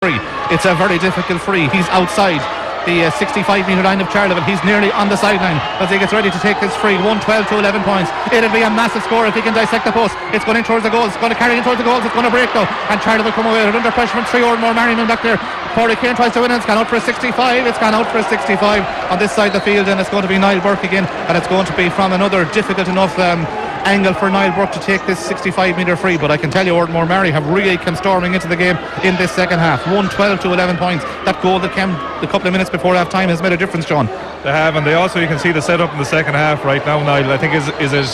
free. It's a very difficult free. He's outside the 65-metre line of Charleville. He's nearly on the sideline as he gets ready to take this free. 1-12 to 11 points. It'll be a massive score if he can dissect the post. It's going in towards the goals. It's going to carry in towards the goals. It's going to break though, and Charleville come away under pressure from 3 Oranmore-Maree back there. Corey Kane tries to win it. It's gone out for a 65. It's gone out for a 65 on this side of the field, and it's going to be Niall Burke again, and it's going to be from another difficult enough angle for Niall Burke to take this 65-metre free. But I can tell you Oranmore-Maree have really come storming into the game in this second half. 1-12 to 11 points. That goal that came a couple of minutes before half time has made a difference, John. They have, and they also, you can see the setup in the second half right now, Niall. I think is it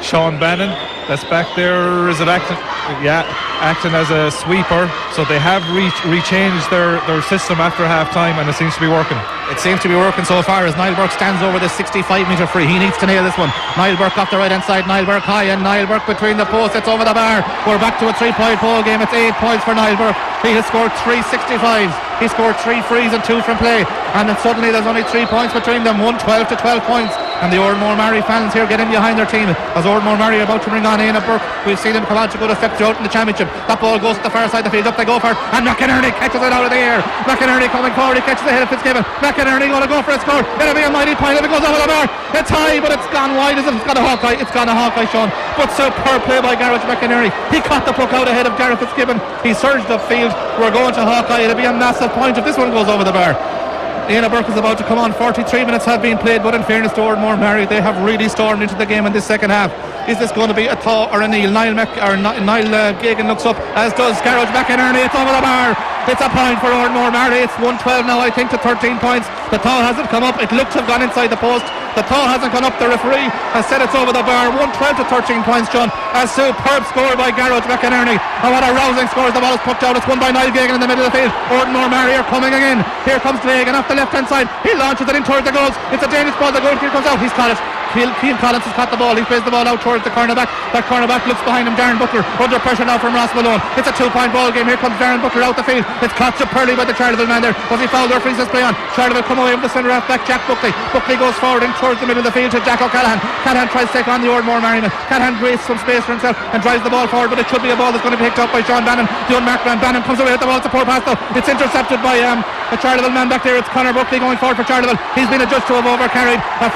Sean Bannon that's back there? Is it acting? Yeah, acting as a sweeper. So they have rechanged their system after half time, and it seems to be working. It seems to be working so far as Niall Burke stands over this 65-metre free. He needs to nail this one. Niall Burke off the right hand side. Niall Burke high, and Niall Burke between the posts. It's over the bar. We're back to a 3-point ball game. It's 8 points for Niall Burke. He has scored 3 65s. He scored 3 frees and 2 from play, and then suddenly there's only 3 points between them. 1-12 to 12 points, and the Oranmore-Maree fans here getting behind their team as Oranmore-Maree are about to bring on Éanna Burke. We've seen him come out to good effect throughout in the championship. That ball goes to the far side of the field. Up they go for it, and McInerney catches it out of the air. McInerney coming forward. He catches the head of Fitzgibbon. McInerney going to go for a score. It'll be a mighty point if it goes over the bar. It's high, but it's gone wide. It's gone a Hawkeye. It's gone a Hawkeye, Sean. But superb play by Gareth McInerney. He caught the puck out ahead of Gareth Fitzgibbon. He surged upfield. We're going to Hawkeye. It'll be a massive point if this one goes over the bar. Éanna Burke is about to come on. 43 minutes have been played, but in fairness to Oranmore-Maree, they have really stormed into the game in this second half. Is this going to be a thaw or a kneel? Niall Gagan looks up, as does Gareth McInerney. It's over the bar. It's a point for Oranmore-Maree. It's 1-12 now, I think, to 13 points. The thaw hasn't come up. It looks to have gone inside the post. The thaw hasn't gone up. The referee has said it's over the bar. 1-12 to 13 points, John. A superb score by Gareth McInerney. And what a rousing score as the ball is poked out. It's won by Niall Gagan in the middle of the field. Oranmore-Maree are coming again. Here comes Gagan off the left hand side. He launches it in towards the goals. It's a dangerous ball. The goalkeeper comes out. He's caught it. Keane Collins has caught the ball. He plays the ball out towards the cornerback. That cornerback looks behind him. Darren Butler under pressure now from Ross Malone. It's a 2-point ball game. Here comes Darren Butler out the field. It's caught superbly by the Charleville man there. Was he fouled or frees his play on? Charleville come away with the centre half back Jack Buckley. Buckley goes forward in towards the middle of the field to Jack O'Callaghan. Callaghan tries to take on the Oranmore-Maree man. Callaghan creates some space for himself and drives the ball forward, but it should be a ball that's going to be picked up by Sean Bannon, the unmarked man. Bannon comes away with the ball. It's a poor pass though. It's intercepted by the Charleville man back there. It's Conor Buckley going forward for Charleville. He's been adjudged to have overcarried. A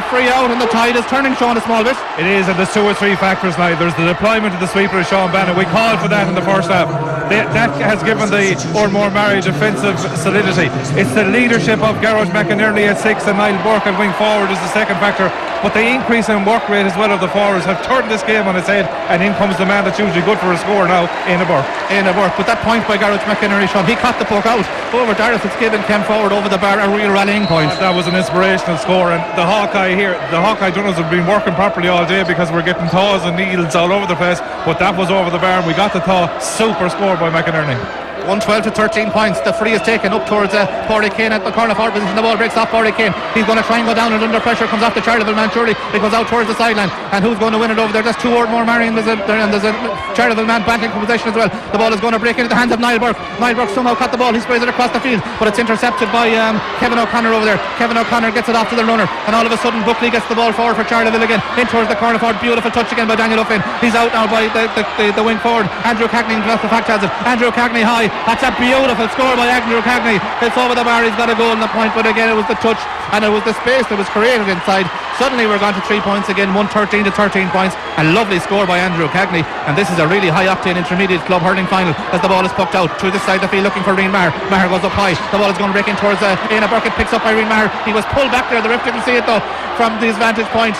free out, and the tide is turning, Sean, a small bit. It is, and there's 2 or 3 factors now. There's the deployment of the sweeper of Sean Bannon. We called for that in the first half. That has given the Oranmore-Maree defensive solidity. It's the leadership of Gareth McInerney at 6 and Niall Burke at wing forward is the second factor. But the increase in work rate as well of the forwards have turned this game on its head, and in comes the man that's usually good for a score now, Éanna Burke. But that point by Gareth McInerney, Sean, he caught the puck out over Darragh Fitzgibbon, came forward over the bar, a real rallying point. That was an inspirational score, and the Hawkeye Dunners have been working properly all day because we're getting thaws and kneels all over the place, but that was over the bar and we got the thaw. Super score by McInerney. 1-12 to 13 points. The free is taken up towards Pádraig Kane at the corner forward position. The ball breaks off Pádraig Kane. He's going to try and go down, and under pressure comes off the Charleville man. Surely it goes out towards the sideline, and who's going to win it over there? There's 2 Oranmore-Maree, and there's a Charleville man bantling for possession as well. The ball is going to break into the hands of Niall Burke. Niall Burke somehow caught the ball. He sprays it across the field, but it's intercepted by Kevin O'Connor over there. Kevin O'Connor gets it off to the runner, and all of a sudden Buckley gets the ball forward for Charleville again, in towards the corner forward. Beautiful touch again by Daniel O'Flynn. He's out now by the wing forward. Andrew Cagney, the fact has it. Andrew Cagney high. That's a beautiful score by Andrew Cagney. It's over the bar. He's got a goal in the point, but again it was the touch and it was the space that was created inside. Suddenly we're gone to 3 points again. 1-13 to 13 points. A lovely score by Andrew Cagney, and this is a really high octane intermediate club hurling final as the ball is pucked out through this side of the field looking for Rian Maher. Maher goes up high. The ball is going to break in towards Éanna Burke. It picks up by Rian Maher. He was pulled back there. The ref didn't see it though from his vantage point.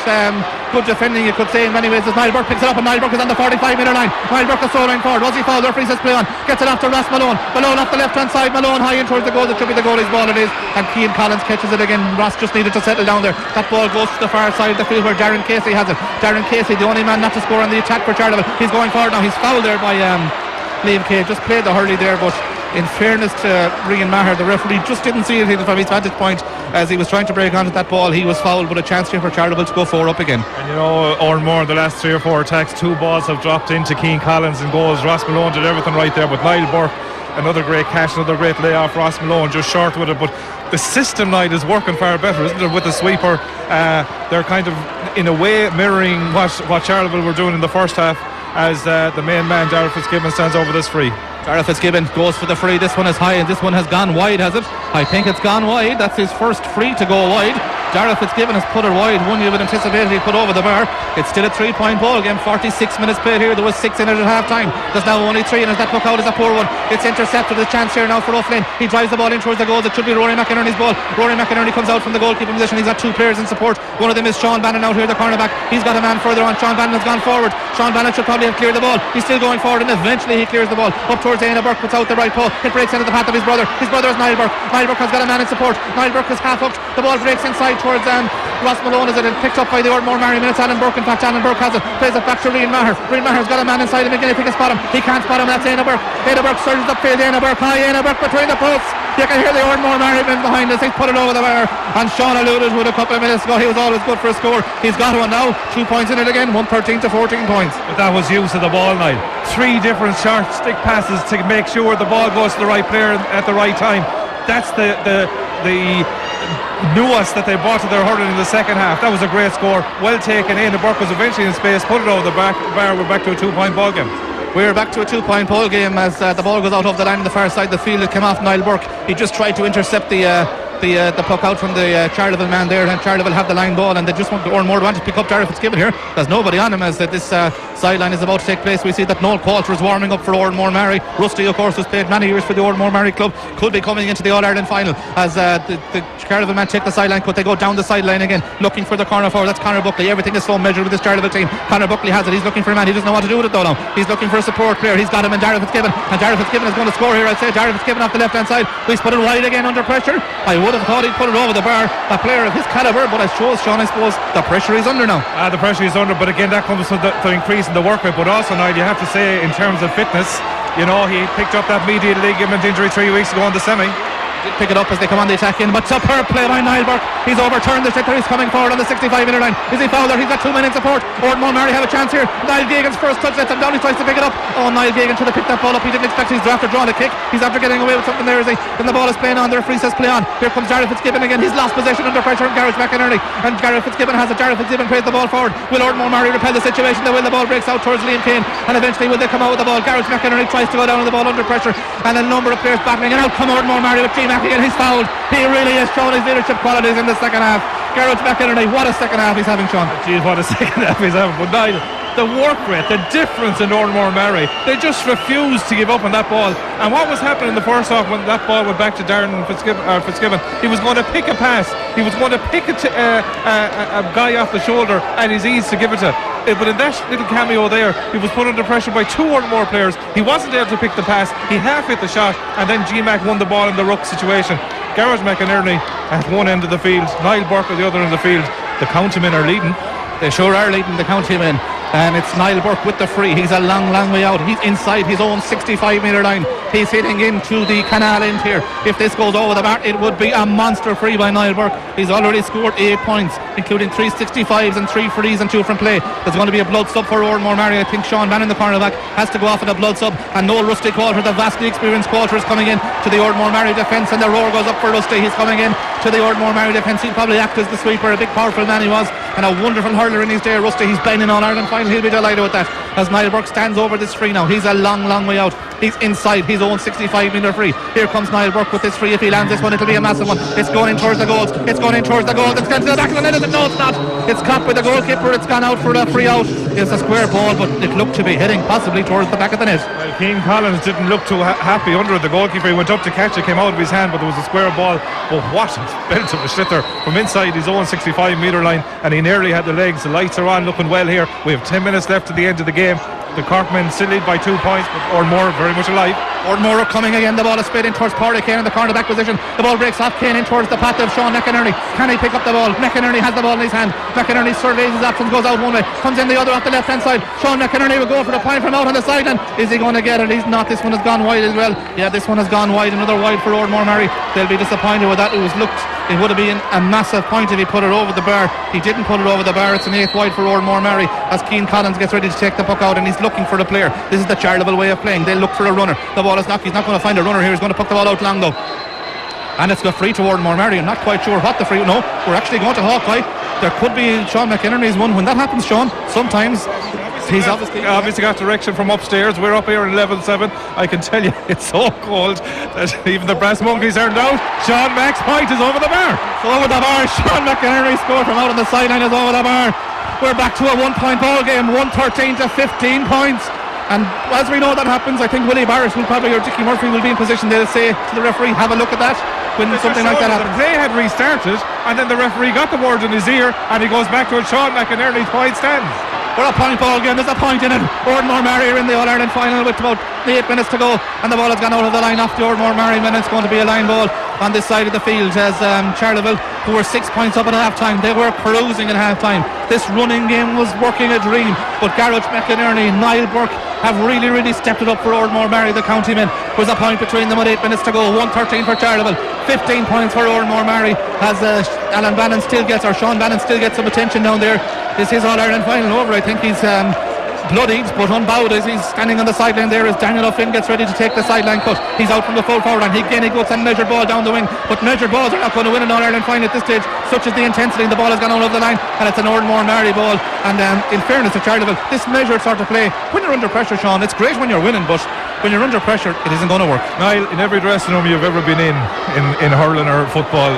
Good defending, you could say, in many ways, as Niall Burke picks it up, and Niall Burke is on the 45-metre line. Niall Burke is throwing forward. Was he fouled? The referee says play on. Gets it off to Ross Malone. Malone off the left-hand side. Malone high in towards the goal. It should be the goalie's ball. It is. And Keane Collins catches it again. Ross just needed to settle down there. That ball goes to the far side of the field where Darren Casey has it. Darren Casey, the only man not to score on the attack for Charleville. He's going forward now. He's fouled there by Liam Kay. Just played the hurley there, but in fairness to Rian Maher, the referee just didn't see it from his vantage point as he was trying to break onto that ball. He was fouled, but a chance here for Charleville to go 4 up again. And you know, Oranmore, the last 3 or 4 attacks, 2 balls have dropped into Keane Collins and goals. Ross Malone did everything right there, but Niall Burke, another great catch, another great layoff. Ross Malone just short with it, but the system night is working far better, isn't it, with the sweeper? They're kind of in a way mirroring what Charleville were doing in the first half as the main man Darragh Fitzgibbon stands over this free. Gareth Fitzgibbon goes for the free. This one is high and this one has gone wide, has it? I think it's gone wide. That's his first free to go wide. Gareth Fitzgibbon has put it wide. One you would anticipate he put over the bar. It's still a 3-point ball game. 46 minutes played here. There was 6 in it at half time. There's now only 3, and as that puck out is a poor one. It's intercepted. A chance here now for O'Flynn. He drives the ball in towards the goals. It should be Rory McInerney's ball. Rory McInerney comes out from the goalkeeping position. He's got 2 players in support. One of them is Sean Bannon out here, the cornerback. He's got a man further on. Sean Bannon has gone forward. Sean Bannon should probably have cleared the ball. He's still going forward, and eventually he clears the ball up towards Éanna Burke. Puts out the right paw. It breaks into the path of his brother. His brother is Niall Burke. Niall Burke has got a man in support. Niall Burke is half hooked. The ball breaks inside towards Ross Malone as it is picked up by the Oranmore-Maree minutes. Alan Burke, in fact, Alan Burke has it, plays it back to Rian Maher. Rian Maher's got a man inside him again. He can spot him. He can't spot him. That's Éanna Burke. Éanna Burke surges upfield. Éanna Burke high. Éanna Burke between the posts. You can hear the Oranmore-Maree men behind us. He's put it over the bar, and Sean alluded to it a couple of minutes ago. He was always good for a score. He's got one now. 2 points in it again. 113 to 14 points. But that was use of the ball now. 3 different short stick passes to make sure the ball goes to the right player at the right time. That's the nuance that they brought to their hurling in the second half. That was a great score. Well taken in. The Burke was eventually in space, put it over the bar. We're back to a 2-point ball game. We're back to a 2-point ball game as the ball goes out of the line on the far side of the field. It came off Niall Burke. He just tried to intercept the puck out from the Charleville man there, and Charleville have the line ball, and they just want to Oranmore to pick up Gareth Fitzgibbon here. There's nobody on him as this sideline is about to take place. We see that Noel Coulter is warming up for Oranmore-Maree. Rusty, of course, who's played many years for the Oranmore-Maree club, could be coming into the All-Ireland Final as the Charleville man take the sideline cut. They go down the sideline again looking for the corner forward. That's Conor Buckley. Everything is so measured with this Charleville team. Conor Buckley has it. He's looking for a man. He doesn't know what to do with it though now. He's looking for a support player. He's got him in Gareth Fitzgibbon, and Gareth Fitzgibbon is going to score here. I'd say Gareth Fitzgibbon off the left hand side. He's put it wide again under pressure. I would have thought he'd put it over the bar, a player of his calibre, but I suppose, Sean, the pressure is under now. The pressure is under, but again that comes from the increase in the work rate. But also now you have to say, in terms of fitness, you know, he picked up that medial ligament injury 3 weeks ago in the semi. Pick it up as they come on the attack in, but superb play by Niall Burke. He's overturned the sticker. He's coming forward on the 65-metre line. Is he fouled there? He's got 2 men in support. Oranmore-Maree have a chance here. Niall Geoghegan's first touch lets him down. He tries to pick it up. Oh, Niall Geoghegan should have picked that ball up. He didn't expect it. He's after drawing a kick. He's after getting away with something there, is he? Then the ball is playing on. The referee says play on. Here comes Gareth Fitzgibbon again. He's lost possession under pressure from Gareth McInerney, and Gareth Fitzgibbon has it. Gareth Fitzgibbon plays the ball forward. Will Oranmore-Maree repel the situation? They will. The ball breaks out towards Liam Kane, and eventually will they come out with the ball? Gareth McInerney tries to go down on the ball under pressure, and a number of players battling, and out come Oranmore-Maree with G Mackey, and he's fouled. He really has shown his leadership qualities in the second half. Gareth McInerney, what a second half he's having, Sean. Geez, what a second half he's having. But Niall, the work rate, the difference in Oranmore-Maree, they just refused to give up on that ball. And what was happening in the first half when that ball went back to Darren Fitzgibbon, he was going to pick a pass, he was going to pick a guy off the shoulder at his ease to give it to. But in that little cameo there, he was put under pressure by 2 or more players. He wasn't able to pick the pass. He half hit the shot, and then G-Mac won the ball in the ruck situation. Gareth McInerney at one end of the field, Niall Burke at the other end of the field. The county men are leading. They sure are leading, the county men. And it's Niall Burke with the free. He's a long way out. He's inside his own 65-metre line. He's hitting into the canal end here. If this goes over the bar, it would be a monster free by Niall Burke. He's already scored 8 points, including 3 65s and 3 frees and 2 from play. There's going to be a blood sub for Oranmore-Maree. I think Sean Bannon, the cornerback, has to go off in a blood sub, and Noel Rusty Coulter, the vastly experienced Coulter, is coming in to the Oranmore-Maree defence, and the roar goes up for Rusty. He's coming in to the Oranmore-Maree defence. He'll probably act as the sweeper. A big powerful man he was, and a wonderful hurler in his day. Rusty, he's playing in All-Ireland Final. He'll be delighted with that as Niall Burke stands over this free now. He's a long way out. He's inside his own 65-metre free. Here comes Niall Burke with this free. If he lands this one, it'll be a massive one. It's going in towards the goals. It's going in towards the goals. It's gone to the back of the net. No, it's not. It's caught by the goalkeeper. It's gone out for the free out. It's a square ball, but it looked to be heading possibly towards the back of the net. Well, Keane Collins didn't look too happy under the goalkeeper. He went up to catch it, came out of his hand, but there was a square ball. But what a belt of a sliotar from inside his own 65-metre line, and he nearly had the legs. The lights are on, looking well here. We have 10 minutes left to the end of the game. The Cork men still lead by 2 points, but Oranmore very much alive. Oranmore are coming again. The ball is split in towards Pádraig Kane in the cornerback position. The ball breaks off Kane in towards the path of Sean McInerney. Can he pick up the ball? McInerney has the ball in his hand. McInerney surveys his options, goes out one way, comes in the other off the left hand side. Sean McInerney will go for the point from out on the sideline. Is he going to get it? He's not. This one has gone wide as well. Yeah, this one has gone wide. Another wide for Oranmore-Maree. They'll be disappointed with that. It would have been a massive point if he put it over the bar. He didn't put it over the bar. It's an 8th wide for Oranmore-Maree as Keane Collins gets ready to take the puck out, and he's looking for the player. This is the Charleville way of playing. They look for a runner. The ball is knocked. He's not going to find a runner here. He's going to puck the ball out long though, and it's got free to Oranmore-Maree. I'm not quite sure what the free. No, we're actually going to Hawkeye. There could be Sean McInerney's one. When that happens, Sean, sometimes He's obviously got direction from upstairs. We're up here in level 7. I can tell you it's so cold that even the brass monkeys aren't out. Sean Mack's point is over the bar. It's over the bar. Sean McInerney scored from out on the sideline, is over the bar. We're back to a 1-point ball game, 113 to 15 points. And as we know that happens, I think Willie Barrett will probably, or Dickie Murphy will be in position. They'll say to the referee, have a look at that when something like that happens. The play had restarted, and then the referee got the word in his ear, and he goes back to it. Sean McInerney's point stands. We're a point ball game. There's a point in it. Oranmore-Maree are in the All-Ireland Final with about 8 minutes to go, and the ball has gone out of the line off the Oranmore-Maree men. It's going to be a line ball on this side of the field as Charleville, who were 6 points up at half-time, they were cruising at half-time. This running game was working a dream, but Garage McInerney, Niall Burke have really stepped it up for Oranmore-Maree, the county men. There's a point between them with 8 minutes to go. 113 for Charleville, 15 points for Oranmore-Maree as Sean Bannon still gets some attention down there. Is his All-Ireland Final over? I think he's bloodied but unbowed as he's standing on the sideline there as Daniel O'Flynn gets ready to take the sideline cut. He's out from the full forward, and again he goes and measured ball down the wing, but measured balls are not going to win an All-Ireland Final at this stage, such as the intensity. The ball has gone out of the line, and it's an Oranmore-Maree ball. And in fairness to Charleville, this measured sort of play, when you're under pressure, Sean, it's great when you're winning, but when you're under pressure it isn't going to work. Niall, in every dressing room you've ever been in hurling or football,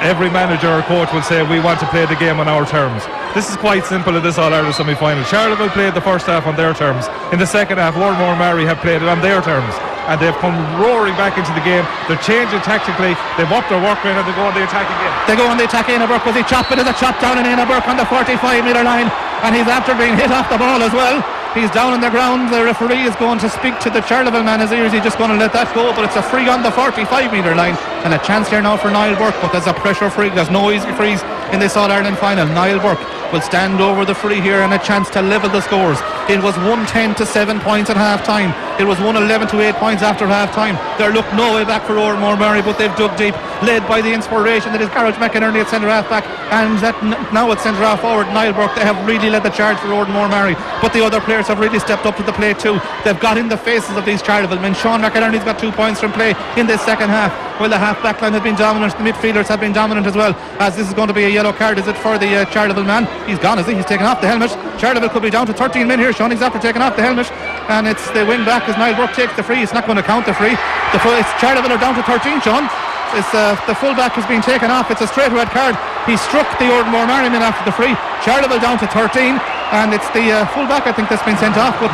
every manager or coach will say we want to play the game on our terms. This is quite simple in this All-Ireland semi-final. Charleville played the first half on their terms. In the second half, Oranmore-Maree have played it on their terms, and they've come roaring back into the game. They're changing tactically. They've upped their work rate, and they go on the attack again. They go on the attack. Burke, was he chopped? It is a chop down, and Burke on the 45-metre line, and he's after being hit off the ball as well. He's down on the ground. The referee is going to speak to the Charleville man. Is he just going to let that go? But it's a free on the 45-metre line, and a chance here now for Niall Burke. But there's a pressure free. There's no easy frees in this All-Ireland Final. Niall Burke will stand over the free here, and a chance to level the scores. It was 110 to 7 points at half time. It was 111 to 8 points after half time. There looked no way back for Oranmore-Maree, but they've dug deep, led by the inspiration that is Garage McInerney at centre half back, and that now at centre half forward Niall Burke. They have really led the charge for Oranmore-Maree, but the other players have really stepped up to the plate too. They've got in the faces of these Charleville men. Sean McInerney's got 2 points from play in this second half. Well, the half back line has been dominant. The midfielders have been dominant as well, as this is going to be a yellow card. Is it for the Charleville man? He's gone, is he? He's taken off the helmet. Charleville could be down to 13 men here. Sean, he's after taking off the helmet, and it's the win back as Niall Burke takes the free. It's not going to count the free. It's Charleville are down to 13, Sean. It's the full back has been taken off. It's a straight red card. He struck the Oranmore-Maree man after the free. Charleville down to 13, and it's the full back I think that's been sent off. But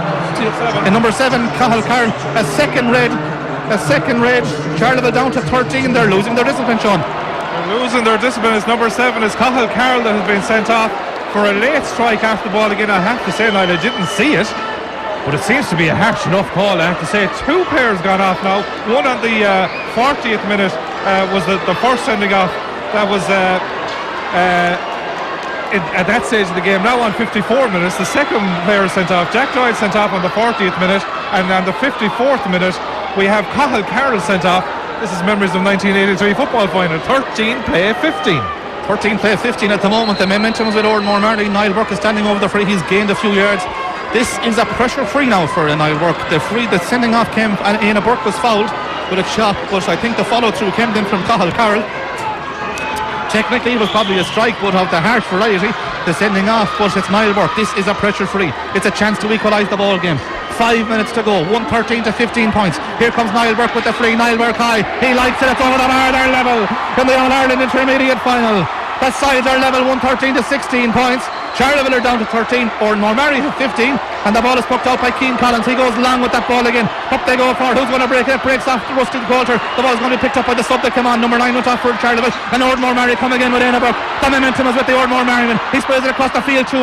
number 7, Cathal Carroll, a second red. Charleville down to 13. They're losing their discipline, Sean. They're losing their discipline. It's number 7, it's Cathal Carroll that has been sent off for a late strike after the ball again. I have to say, Niall, I didn't see it, but it seems to be a harsh enough call. I have to say, 2 players gone off now. One on the 40th minute was the first sending off. That was at that stage of the game. Now on 54 minutes, the second player sent off. Jack Doyle sent off on the 40th minute, and on the 54th minute we have Cathal Carroll sent off. This is memories of 1983 football final. 13 play 15. 13 play 15 at the moment. The momentum is with Oranmore-Maree. Niall Burke is standing over the free. He's gained a few yards. This is a pressure free now for Niall Burke. The sending off came, and Ian Burke was fouled with a chop, but I think the follow through came then from Cathal Carroll. Technically it was probably a strike, but of the harsh variety, the sending off. But it's Niall Burke. This is a pressure free. It's a chance to equalise the ball game. 5 minutes to go, 113 to 15 points. Here comes Niall Burke with the free. Niall Burke high, he likes it. It's over the bar. They're level in the All-Ireland Intermediate Final. The sides are level, 113 to 16 points. Charleville are down to 13. Oranmore-Maree have 15, and the ball is poked out by Keane Collins. He goes long with that ball again. Up they go forward. Who's going to break it? Breaks off the Rusty Coulter. The ball's going to be picked up by the sub that came on. Number 9 went off for Charleville, and Oranmore-Maree come again with Ian Burke. The momentum is with the Oranmore-Maree man. He sprays it across the field to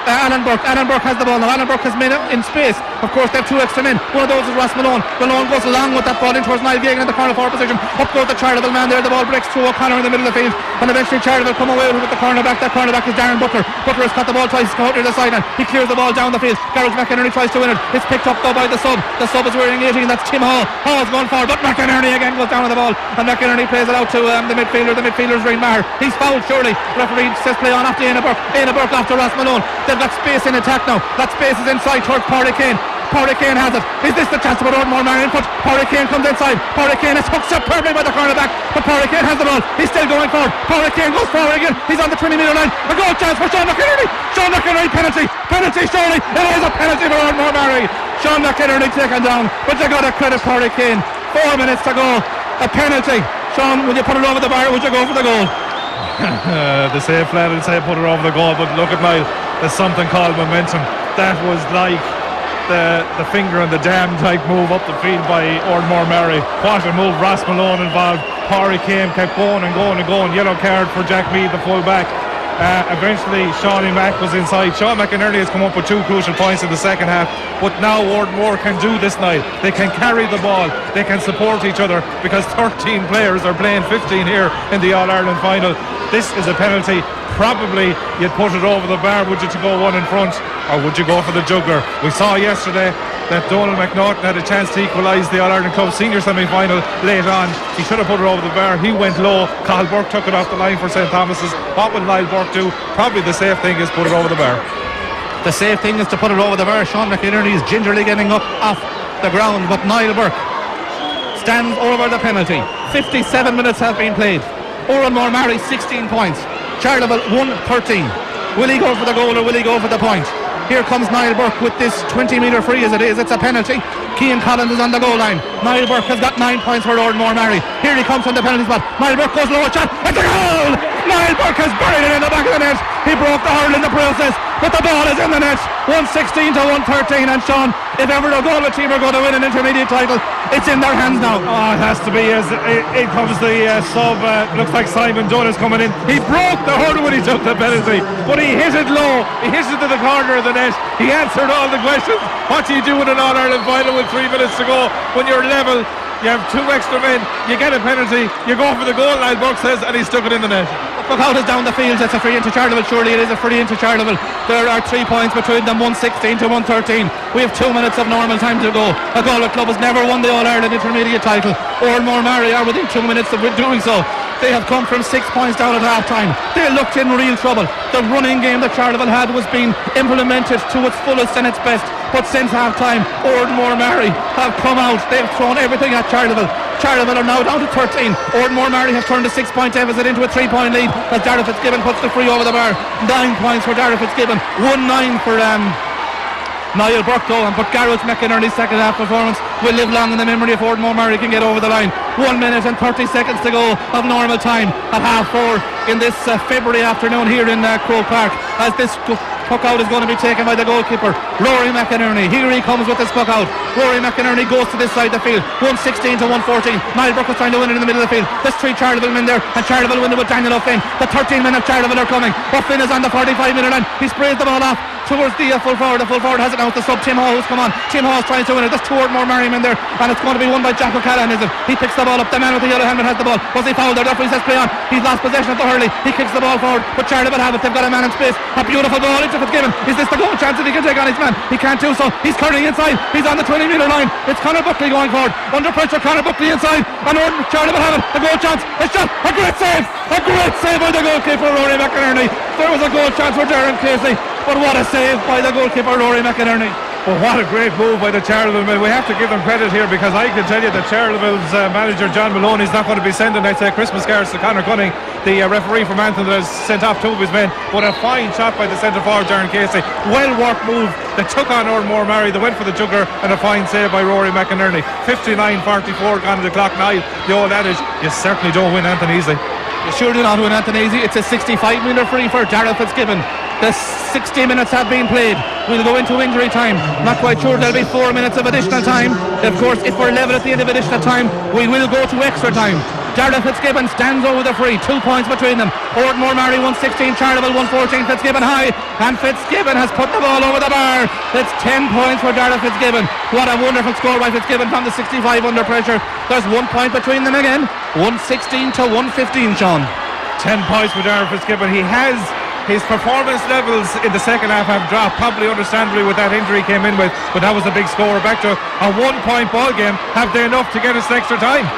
Alan Burke. Alan Burke has the ball now. Alan Burke has men in space. Of course, they have 2 extra men. One of those is Ross Malone. Malone goes long with that ball in towards Niall Geoghegan in the corner forward position. Up goes the Charleville man there. The ball breaks through O'Connor in the middle of the field, and eventually Charleville come away with the cornerback. That cornerback is Darren Butler. Butler has caught the ball twice. To the sideline. He clears the ball down the field. Garage McInerney tries to win it. It's picked up though by the sub. The sub is wearing 18. That's Tim Hall. Hall's going forward, but McInerney again goes down on the ball, and McInerney plays it out to the midfielder. The midfielder is Ryan Maher. He's fouled surely. Referee says play on after Ian Burke. Ian Burke after Ross Malone. They've got space in attack now. That space is inside towards Pádraig Kane. Pádraig Kane has it. Is this the chance to put Oranmore-Maree in front? Pádraig Kane comes inside. Pádraig Kane is hooked superbly by the cornerback, but Pádraig Kane has the ball. He's still going forward. Pádraig Kane goes forward again. He's on the 20-metre line. A goal chance for Sean McInerney. Sean McInerney, penalty surely. It is a penalty for Oranmore-Maree. Sean McInerney taken down, but you got to credit Pádraig Kane. 4 minutes to go. A penalty. Sean, will you put it over the bar or would you go for the goal? The save flat and say put it over the goal, but look at Niall, there's something called momentum. That was like the finger on the dam type move up the field by Oranmore-Maree. What a move. Ross Malone involved. Pádraig Kane kept going and going and going. Yellow card for Jack Mead, the full back. Eventually Shawnee Mack was inside. Sean McInerney has come up with 2 crucial points in the second half, but now Oranmore can do this night. They can carry the ball, they can support each other, because 13 players are playing 15 here in the All-Ireland Final. This is a penalty. Probably you'd put it over the bar, would you, to go one in front, or would you go for the juggler? We saw yesterday that Donald McNaughton had a chance to equalise the All-Ireland Club senior semi-final late on. He should have put it over the bar. He went low. Cathal Burke took it off the line for St. Thomas's. What will Niall Burke do? Probably the safe thing is put it over the bar. The safe thing is to put it over the bar. Sean McInerney is gingerly getting up off the ground, but Niall Burke stands over the penalty. 57 minutes have been played. Oranmore-Maree 16 points. Charleville 1-13. Will he go for the goal or will he go for the point? Here comes Niall Burke with this 20-metre free as it is. It's a penalty. Cian Collins is on the goal line. Niall Burke has got 9 points for Oranmore-Maree. Here he comes from the penalty spot. Niall Burke goes lower shot. It's a goal! Niall Burke has buried it in the back of the net. He broke the hurl in the process, but the ball is in the net. 116 to 113. And Sean, if ever a Galway team are going to win an intermediate title, it's in their hands now. Oh, it has to be. As it comes the sub. Looks like Simon Dunn is coming in. He broke the hurdle when he took the penalty, but he hit it low. He hit it to the corner of the net. He answered all the questions. What do you do in an All-Ireland final with 3 minutes to go when you're level? You have 2 extra men, you get a penalty, you go for the goal, Niall Burke says, and he stuck it in the net. Puck out is down the field. It's a free into Charleville. Surely it is a free into Charleville. There are 3 points between them, 116 to 113. We have 2 minutes of normal time to go. A Galway club has never won the All-Ireland Intermediate title. Oranmore-Maree are within 2 minutes of doing so. They have come from 6 points down at half time. They looked in real trouble. The running game that Charleville had was being implemented to its fullest and its best. But since half time, Oranmore-Maree have come out. They've thrown everything at Charleville. Charleville are now down to 13. Oranmore-Maree have turned a 6-point deficit into a 3-point lead as Darragh Fitzgibbon puts the free over the bar. 9 points for Darragh Fitzgibbon. 1-9 for Niall Burke though, but Gareth McInerney's second half performance will live long in the memory if Oranmore-Maree can get over the line. 1 minute and 30 seconds to go of normal time at 4:30 in this February afternoon here in Croke Park, as this puck out is going to be taken by the goalkeeper Rory McInerney. Here he comes with this puck out. Rory McInerney goes to this side of the field. 116 to 114. Niall Burke is trying to win it in the middle of the field. There's 3 Charleville men there, and Charleville win it with Daniel O'Flynn. The 13 men of Charleville are coming. O'Flynn is on the 45-metre line. He sprays the ball off towards the full forward. The full forward has it now. It's the sub Tim Hall who's come on. Tim Hall's trying to win it. There's 2 Oranmore-Maree men there, and it's going to be won by Jack O'Callaghan, is it? He picks the ball up. The man with the yellow helmet has the ball. Was he fouled there? The referee says play on. He's lost possession of the hurley. He kicks the ball forward, but Charleville have it. They've got a man in space. A beautiful ball into Fitzgibbon. Is this the goal chance that he can take on his man? He can't do so. He's curling inside. He's on the 20-metre line. It's Conor Buckley going forward. Under pressure, Conor Buckley inside, and Charleville have it. A goal chance. A shot. A great save. A great save by the goalkeeper Rory McInerney. There was a goal chance for Darren Casey, but what a save by the goalkeeper Rory McInerney. Well, what a great move by the Charleville men. We have to give them credit here, because I can tell you that Charleville's manager John Maloney is not going to be sending, I'd say, Christmas cards to Conor Cunning, the referee from Antrim, that has sent off 2 of his men. But a fine shot by the centre forward Darren Casey. Well worked move that took on Oranmore-Maree. They went for the juggler, and a fine save by Rory McInerney. 59-44 gone to the clock now. The old adage, you certainly don't win Antrim easy. You sure do not win Antrim easy. It's a 65-metre free for Darragh Fitzgibbon. The 60 minutes have been played. We'll go into injury time. Not quite sure there'll be 4 minutes of additional time. Of course, if we're level at the end of additional time, we will go to extra time. Darragh Fitzgibbon stands over the free. 2 points between them. Oranmore-Maree 116, Charleville 114. Fitzgibbon high, and Fitzgibbon has put the ball over the bar. That's 10 points for Darragh Fitzgibbon. What a wonderful score by Fitzgibbon from the 65 under pressure. There's 1 point between them again. 116 to 115, Sean. 10 points for Darragh Fitzgibbon. He has his performance levels in the second half have dropped, probably understandably with that injury he came in with, but that was a big score. Back to a 1-point ball game. Have they enough to get us extra time?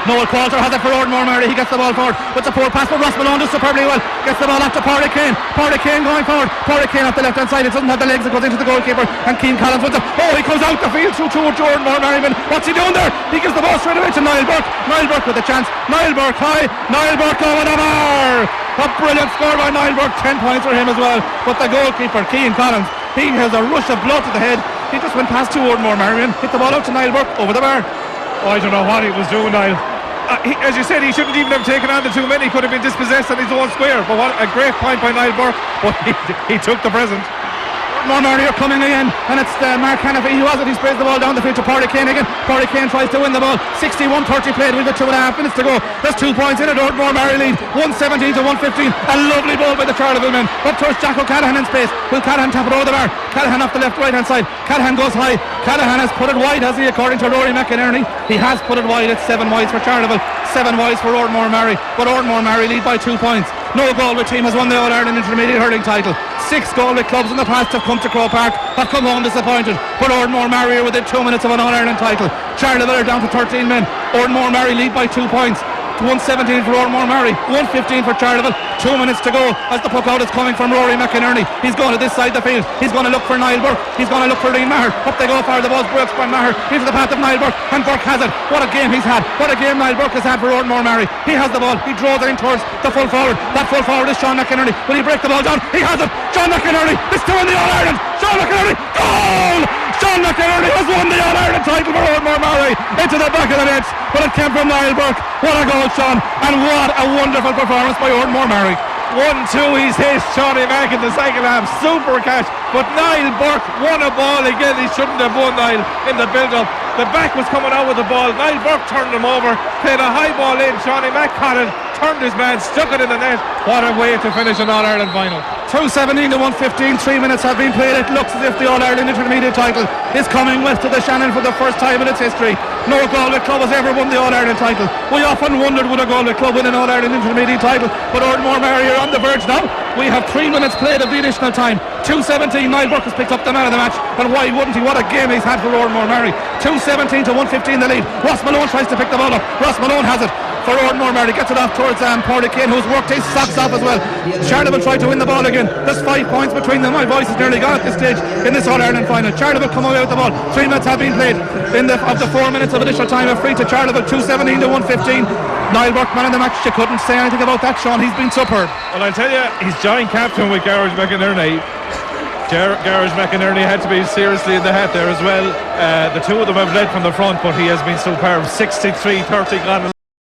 Noel Coulter has it for Oranmore-Maree. He gets the ball forward. Puts a poor pass, but Ross Malone does superbly well. Gets the ball out to Pádraig Kane. Pádraig Kane going forward. Pádraig Kane off the left hand side. It doesn't have the legs. It goes into the goalkeeper. And Keane Collins wins it. Oh, he comes out the field through towards Oranmore-Maree. What's he doing there? He gives the ball straight away to Niall Burke. Niall Burke with a chance. Niall Burke high. Niall Burke over the bar. A brilliant score by Niall Burke. 10 points for him as well. But the goalkeeper, Keane Collins, he has a rush of blood to the head. He just went past two Oranmore-Maree and hit the ball out to Niall Burke over the bar. Oh, I don't know what he was doing, Niall. As you said, he shouldn't even have taken on the 2 men. He could have been dispossessed on his own square. But what a great point by Niall Burke. But he took the present. Oranmore-Maree are coming again, and it's Mark Hanafy who has it. He sprays the ball down the field to Pádraig Kane again. Pádraig Kane tries to win the ball. 61-30 played. We've got 2.5 minutes to go. There's 2 points in it. Oranmore-Maree lead 117 to 115. A lovely ball by the Charleville men. Up towards Jack O'Callaghan in space. Will Callaghan tap it over the bar? Callaghan off the left right hand side. Callaghan goes high. Callaghan has put it wide, has he, according to Rory McInerney? He has put it wide. It's 7 wides for Charleville, 7 wides for Oranmore-Maree. But Oranmore-Maree lead by 2 points. No Galway team has won the All-Ireland Intermediate Hurling title. 6 Galway clubs in the past have come to Croke Park, have come home disappointed. But Oranmore-Maree are within 2 minutes of an All-Ireland title. Charleville are down to 13 men. Oranmore-Maree lead by 2 points. 117 for Oranmore-Maree, 115 for Charleville. 2 minutes to go as the puck out is coming from Rory McInerney. He's going to this side of the field. He's going to look for Niall Burke. He's going to look for Liam Maher. Up they go far. The ball's broke by Maher into the path of Niall Burke, and Burke has it. What a game he's had. What a game Niall Burke has had for Oranmore-Maree. He has the ball. He draws it in towards the full forward. That full forward is Sean McInerney. Will he break the ball down? He has it. Sean McInerney is still in the All-Ireland. Sean McInerney. Goal! Sean McInerney has won the All-Ireland title for Oranmore-Maree into the back of the net, but it came from Niall Burke. What a goal, Sean, and what a wonderful performance by Oranmore-Maree. 1-2 he's hit Johnny Mack in the second half. Super catch. But Niall Burke won a ball again. He shouldn't have won, Niall, in the build-up. The back was coming out with the ball. Niall Burke turned him over, played a high ball in. Johnny Mack caught it, turned his man, stuck it in the net. What a way to finish an All-Ireland final. 2:17 to 115. 3 minutes have been played. It looks as if the All-Ireland Intermediate title is coming west to the Shannon for the first time in its history. No Galway club has ever won the All-Ireland title. We often wondered would a Galway club win an All-Ireland Intermediate title, but Oranmore-Maree are on the verge now. We have 3 minutes played of the additional time. 2:17. Niall Burke has picked up the man of the match, and why wouldn't he? What a game he's had for Oranmore-Maree. 2:17 to 115 the lead. Ross Malone tries to pick the ball up. Ross Malone has it for Oranmore-Maree. Gets it off towards Pádraig Kane, who's worked his socks off as well. Charleville tried to win the ball again. There's 5 points between them. My voice is nearly gone at this stage in this All-Ireland final. Charleville come away with the ball. 3 minutes have been played. Of the 4 minutes of additional time, a free to Charleville. 2:17 to 115. Niall Burke, man of the match. You couldn't say anything about that, Sean. He's been superb. Well, I tell you, he's joint captain with Garage McInerney. Garage McInerney had to be seriously in the hat there as well. The two of them have led from the front, but he has been superb. 63-30 gone.